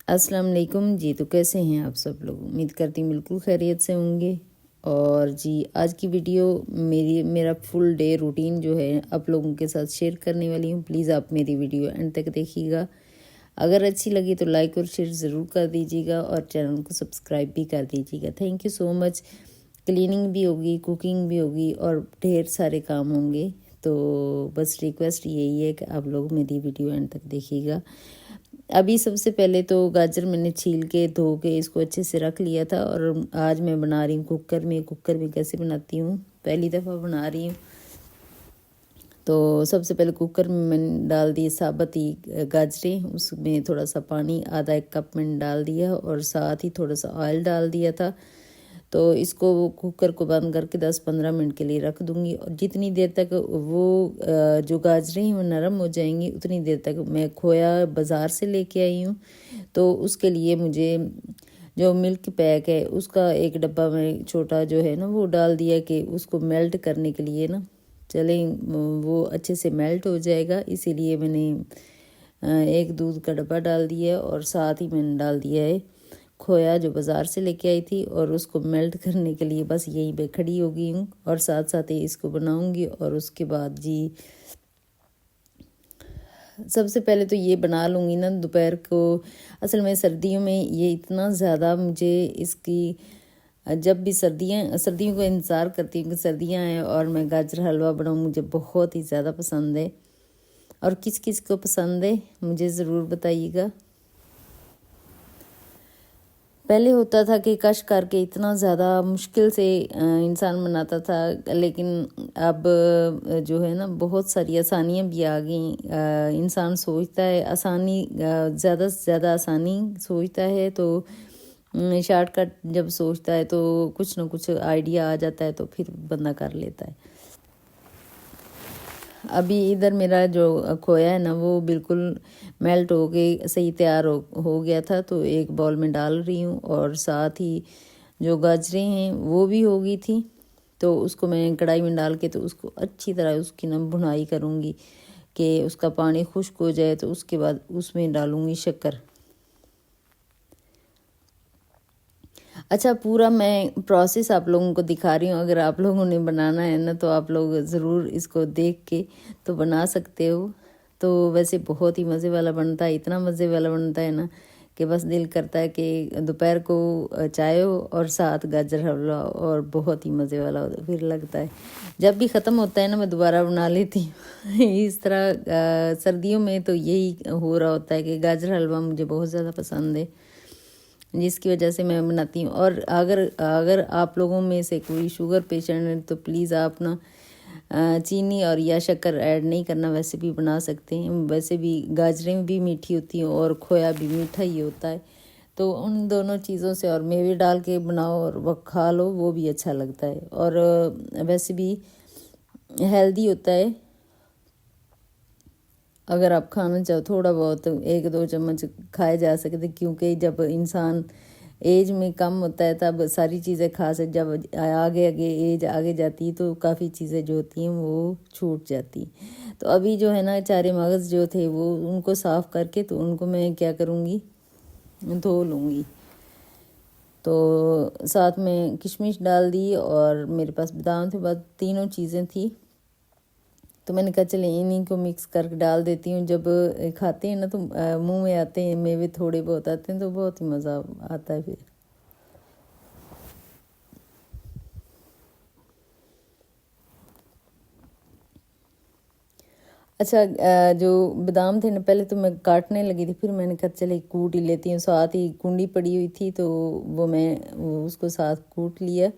अस्सलाम वालेकुम जी। तो कैसे हैं आप सब लोग? उम्मीद करती हूँ बिल्कुल खैरियत से होंगे। और जी आज की वीडियो मेरा फुल डे रूटीन जो है आप लोगों के साथ शेयर करने वाली हूँ। प्लीज़ आप मेरी वीडियो एंड तक देखिएगा। अगर अच्छी लगी तो लाइक और शेयर ज़रूर कर दीजिएगा और चैनल को सब्सक्राइब भी कर दीजिएगा। Thank you so much. Cleaning भी होगी, कुकिंग भी होगी और ढेर सारे काम होंगे। तो बस रिक्वेस्ट यही है कि आप लोग मेरी वीडियो एंड तक देखिएगा। अभी सबसे पहले तो गाजर मैंने छील के धो के इसको अच्छे से रख लिया था और आज मैं बना रही हूँ कुकर में। कुकर में कैसे बनाती हूँ, पहली दफ़ा बना रही हूँ। तो सबसे पहले कुकर में मैंने डाल दिए साबुत ही गाजरें, उसमें थोड़ा सा पानी आधा एक कप मैंने डाल दिया और साथ ही थोड़ा सा ऑयल डाल दिया था। तो इसको कुकर को बंद करके 10-15 मिनट के लिए रख दूँगी और जितनी देर तक वो जो गाजरें हैं वो नरम हो जाएंगी उतनी देर तक मैं खोया बाज़ार से लेके आई हूँ। तो उसके लिए मुझे जो मिल्क पैक है उसका एक डब्बा में छोटा जो है ना वो डाल दिया कि उसको मेल्ट करने के लिए ना चलें वो अच्छे से मेल्ट हो जाएगा। इसीलिए मैंने एक दूध का डब्बा डाल दिया और साथ ही मैंने डाल दिया है खोया जो बाज़ार से लेके आई थी और उसको मेल्ट करने के लिए बस यहीं पे खड़ी हो गई हूँ और साथ साथ ही इसको बनाऊँगी। और उसके बाद जी सबसे पहले तो ये बना लूँगी ना दोपहर को। असल में सर्दियों में ये इतना ज़्यादा मुझे इसकी जब भी सर्दियों का इंतज़ार करती हूँ कि सर्दियाँ हैं और मैं गाजर हलवा बनाऊँ, मुझे बहुत ही ज़्यादा पसंद है। और किस किस को पसंद है मुझे ज़रूर बताइएगा। पहले होता था कि कश करके इतना ज़्यादा मुश्किल से इंसान बनाता था, लेकिन अब जो है ना बहुत सारी आसानियाँ भी आ गई। इंसान सोचता है आसानी ज़्यादा से ज़्यादा आसानी सोचता है तो शॉर्टकट जब सोचता है तो कुछ ना कुछ आइडिया आ जाता है तो फिर बंदा कर लेता है। अभी इधर मेरा जो खोया है ना वो बिल्कुल मेल्ट हो के सही तैयार हो गया था। तो एक बाउल में डाल रही हूँ और साथ ही जो गाजरें हैं वो भी हो गई थी। तो उसको मैं कढ़ाई में डाल के तो उसको अच्छी तरह उसकी ना भुनाई करूँगी कि उसका पानी खुश्क हो जाए। तो उसके बाद उसमें डालूँगी शक्कर। अच्छा, पूरा मैं प्रोसेस आप लोगों को दिखा रही हूँ। अगर आप लोगों ने बनाना है ना तो आप लोग ज़रूर इसको देख के तो बना सकते हो। तो वैसे बहुत ही मज़े वाला बनता है, इतना मज़े वाला बनता है ना कि बस दिल करता है कि दोपहर को चाय हो और साथ गाजर हलवा और बहुत ही मज़े वाला फिर लगता है। जब भी ख़त्म होता है ना मैं दोबारा बना लेती हूँ इस तरह सर्दियों में तो यही हो रहा होता है कि गाजर हलवा मुझे बहुत ज़्यादा पसंद है, जिसकी वजह से मैं बनाती हूँ। और अगर अगर आप लोगों में से कोई शुगर पेशेंट है तो प्लीज़ आप ना चीनी और या शक्कर ऐड नहीं करना, वैसे भी बना सकते हैं। वैसे भी गाजरें भी मीठी होती हैं और खोया भी मीठा ही होता है। तो उन दोनों चीज़ों से और मेवे डाल के बनाओ और वो खा लो, वो भी अच्छा लगता है और वैसे भी हेल्दी होता है। अगर आप खाना चाहो थोड़ा बहुत 1-2 चम्मच खाए जा सकते, क्योंकि जब इंसान एज में कम होता है तब सारी चीज़ें खा सकते। जब आगे आगे एज आगे जाती है तो काफ़ी चीज़ें जो होती हैं वो छूट जाती। तो अभी जो है ना चारे मगज़ जो थे वो उनको साफ़ करके तो उनको मैं क्या करूँगी, धो लूँगी। तो साथ में किशमिश डाल दी और मेरे पास बादाम थे, बस तीनों चीज़ें थी। तो मैंने कहा चले इन्हीं को मिक्स करके डाल देती हूँ। जब खाते हैं ना तो मुंह में आते हैं मेवे, थोड़े बहुत आते हैं तो बहुत ही मज़ा आता है फिर। अच्छा, जो बादाम थे ना पहले तो मैं काटने लगी थी, फिर मैंने कहा चले कूट ही लेती हूँ। साथ ही कुंडी पड़ी हुई थी तो वो उसको साथ कूट लिया।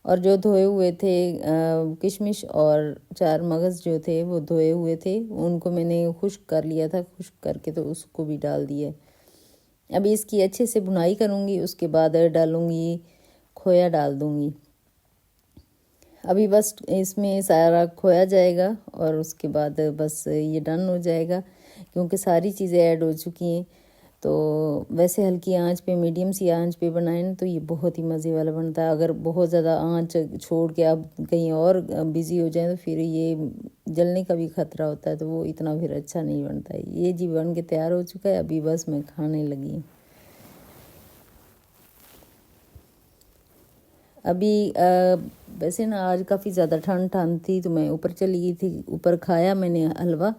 और जो धोए हुए थे किशमिश और चार मगज़ जो थे वो धोए हुए थे, उनको मैंने खुश्क कर लिया था। खुश्क करके तो उसको भी डाल दिया। अभी इसकी अच्छे से भुनाई करूँगी, उसके बाद डालूँगी खोया डाल दूँगी। अभी बस इसमें सारा खोया जाएगा और उसके बाद बस ये डन हो जाएगा, क्योंकि सारी चीज़ें ऐड हो चुकी हैं। तो वैसे हल्की आंच पे, मीडियम सी आंच पे बनाएं ना तो ये बहुत ही मज़े वाला बनता है। अगर बहुत ज़्यादा आंच छोड़ के आप कहीं और बिज़ी हो जाएं तो फिर ये जलने का भी खतरा होता है, तो वो इतना फिर अच्छा नहीं बनता है। ये जी बन के तैयार हो चुका है, अभी बस मैं खाने लगी हूँ। अभी वैसे ना आज काफ़ी ज़्यादा ठंड ठंड थी, तो मैं ऊपर चली गई थी। ऊपर खाया मैंने हलवा,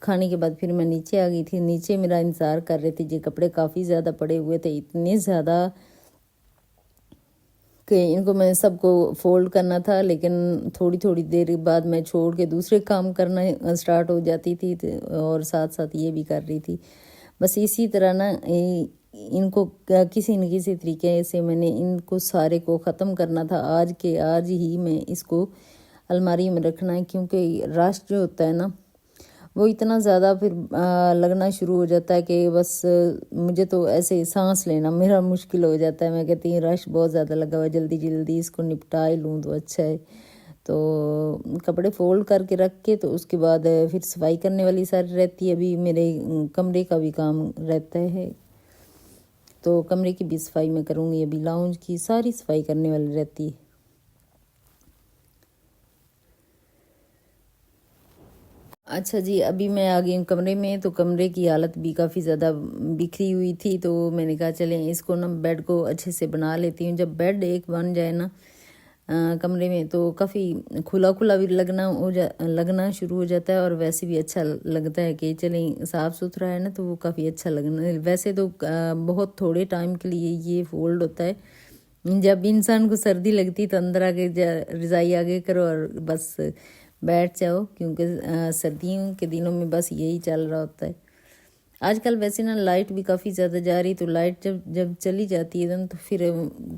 खाने के बाद फिर मैं नीचे आ गई थी। नीचे मेरा इंतज़ार कर रहे थे जी, कपड़े काफ़ी ज़्यादा पड़े हुए थे, इतने ज़्यादा कि इनको मैंने सबको फ़ोल्ड करना था, लेकिन थोड़ी थोड़ी देर बाद मैं छोड़ के दूसरे काम करना स्टार्ट हो जाती थी, और साथ साथ ये भी कर रही थी। बस इसी तरह ना इनको किसी न किसी तरीके से मैंने इनको सारे को ख़त्म करना था। आज के आज ही मैं इसको अलमारी में रखना है, क्योंकि रश जो होता है ना वो इतना ज़्यादा फिर लगना शुरू हो जाता है कि बस मुझे तो ऐसे सांस लेना मेरा मुश्किल हो जाता है। मैं कहती हूँ रश बहुत ज़्यादा लगा हुआ है, जल्दी जल्दी इसको निपटा ही लूँ तो अच्छा है। तो कपड़े फोल्ड करके रख के तो उसके बाद फिर सफाई करने वाली सारी रहती है। अभी मेरे कमरे का भी काम रहता है, तो कमरे की भी सफाई मैं करूँगी। अभी लाउंज की सारी सफाई करने वाली रहती है। अच्छा जी, अभी मैं आ गई हूँ कमरे में, तो कमरे की हालत भी काफ़ी ज़्यादा बिखरी हुई थी, तो मैंने कहा चलें इसको ना बेड को अच्छे से बना लेती हूँ। जब बेड एक बन जाए ना कमरे में, तो काफ़ी खुला खुला भी लगना शुरू हो जाता है, और वैसे भी अच्छा लगता है कि चलें साफ़ सुथरा है ना, तो वो काफ़ी अच्छा लगना। वैसे तो बहुत थोड़े टाइम के लिए ये फोल्ड होता है। जब इंसान को सर्दी लगती तो अंदर आके रज़ाई आगे करो और बस बैठ जाओ, क्योंकि सर्दियों के दिनों में बस यही चल रहा होता है। आजकल वैसे ना लाइट भी काफ़ी ज़्यादा जा रही, तो लाइट जब जब चली जाती है तो फिर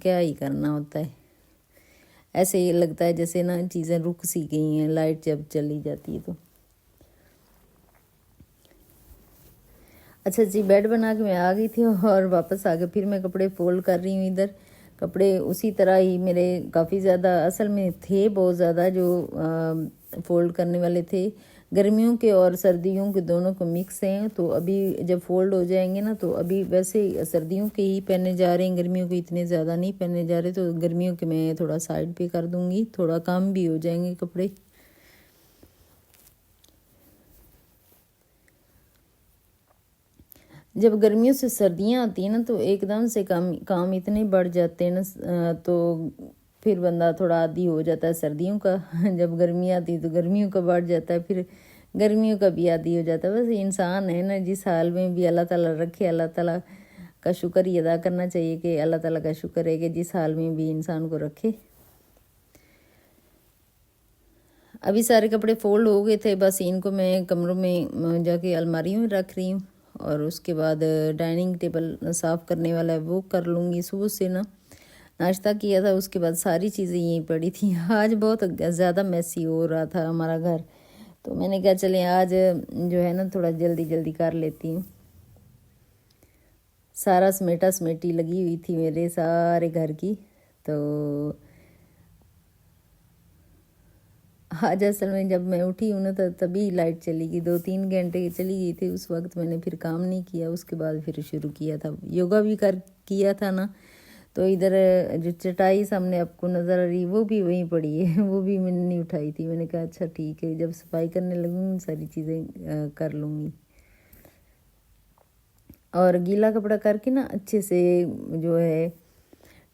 क्या ही करना होता है। ऐसे ही लगता है जैसे ना चीज़ें रुक सी गई हैं लाइट जब चली जाती है तो। अच्छा जी, बेड बना के मैं आ गई थी और वापस आ गए। फिर मैं कपड़े फोल्ड कर रही हूँ इधर। कपड़े उसी तरह ही मेरे काफ़ी ज़्यादा असल में थे, बहुत ज़्यादा जो फोल्ड करने वाले थे। गर्मियों के और सर्दियों के दोनों को मिक्स हैं, तो अभी जब फोल्ड हो जाएंगे ना, तो अभी वैसे सर्दियों के ही पहने जा रहे हैं, गर्मियों के इतने ज़्यादा नहीं पहने जा रहे। तो गर्मियों के मैं थोड़ा साइड पे कर दूँगी, थोड़ा कम भी हो जाएंगे कपड़े। जब गर्मियों से सर्दियाँ आती हैं ना, तो एकदम से काम काम इतने बढ़ जाते हैं ना, तो फिर बंदा थोड़ा आदी हो जाता है सर्दियों का। जब गर्मी आती है तो गर्मियों का बढ़ जाता है, फिर गर्मियों का भी आदी हो जाता है। बस इंसान है ना, जिस हाल में भी अल्लाह ताला रखे, अल्लाह ताला का शुक्र ही अदा करना चाहिए कि अल्लाह ताला का शुक्र है कि जिस हाल में भी इंसान को रखे। अभी सारे कपड़े फोल्ड हो गए थे, बस इनको मैं कमरों में जाके अलमारियों में रख रही हूँ, और उसके बाद डाइनिंग टेबल साफ़ करने वाला है वो कर लूँगी। सुबह से ना नाश्ता किया था, उसके बाद सारी चीज़ें यहीं पड़ी थी। आज बहुत ज़्यादा मैसी हो रहा था हमारा घर, तो मैंने कहा चलें आज जो है ना थोड़ा जल्दी जल्दी कर लेती हूँ। सारा समेटा समेटी लगी हुई थी मेरे सारे घर की। तो आज असल में जब मैं उठी हूँ ना, तो तभी लाइट चली गई, 2-3 घंटे चली गई थी। उस वक्त मैंने फिर काम नहीं किया, उसके बाद फिर शुरू किया था योगा भी कर किया था ना। तो इधर जो चटाई सामने आपको नज़र आ रही वो भी वहीं पड़ी है। वो भी मैंने नहीं उठाई थी। मैंने कहा अच्छा ठीक है, जब सफाई करने लगूंगी सारी चीज़ें कर लूँगी। और गीला कपड़ा करके ना अच्छे से जो है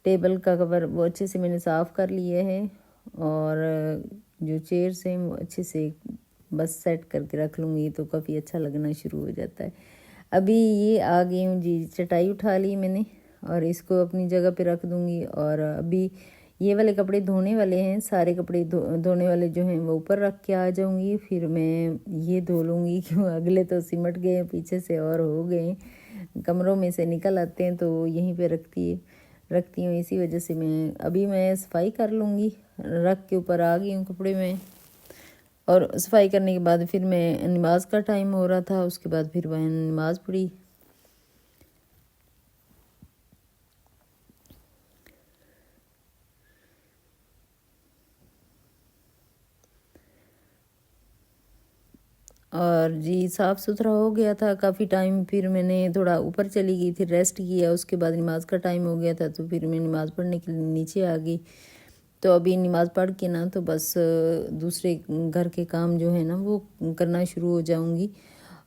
टेबल का कवर वो अच्छे से मैंने साफ़ कर लिए है, और जो चेयर्स हैं वो अच्छे से बस सेट करके रख लूँगी, तो काफ़ी अच्छा लगना शुरू हो जाता है। अभी ये आ गई हूँ जी, चटाई उठा ली मैंने और इसको अपनी जगह पे रख दूँगी। और अभी ये वाले कपड़े धोने वाले हैं, सारे कपड़े धोने वाले जो हैं वो ऊपर रख के आ जाऊँगी। फिर मैं ये धो लूँगी, क्यों अगले तो सिमट गए हैं पीछे से और हो गए, कमरों में से निकल आते हैं, तो यहीं पे रखती हूँ। इसी वजह से मैं सफाई कर लूँगी। रख के ऊपर आ गई हूँ कपड़े में, और सफाई करने के बाद फिर मैं नमाज का टाइम हो रहा था, उसके बाद फिर मैं नमाज पढ़ी। और जी साफ़ सुथरा हो गया था काफ़ी टाइम। फिर मैंने थोड़ा ऊपर चली गई थी, रेस्ट किया। उसके बाद नमाज़ का टाइम हो गया था, तो फिर मैं नमाज़ पढ़ने के लिए नीचे आ गई। तो अभी नमाज़ पढ़ के ना तो बस दूसरे घर के काम जो है ना वो करना शुरू हो जाऊंगी।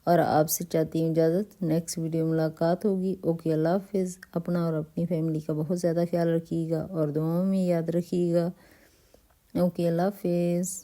और आपसे चाहती हूँ इजाज़त, नेक्स्ट वीडियो मुलाकात होगी। ओके, अल्लाह हाफिज़। अपना और अपनी फैमिली का बहुत ज़्यादा ख्याल रखिएगा और दुआओं में याद रखिएगा। ओके, अल्लाह हाफिज़।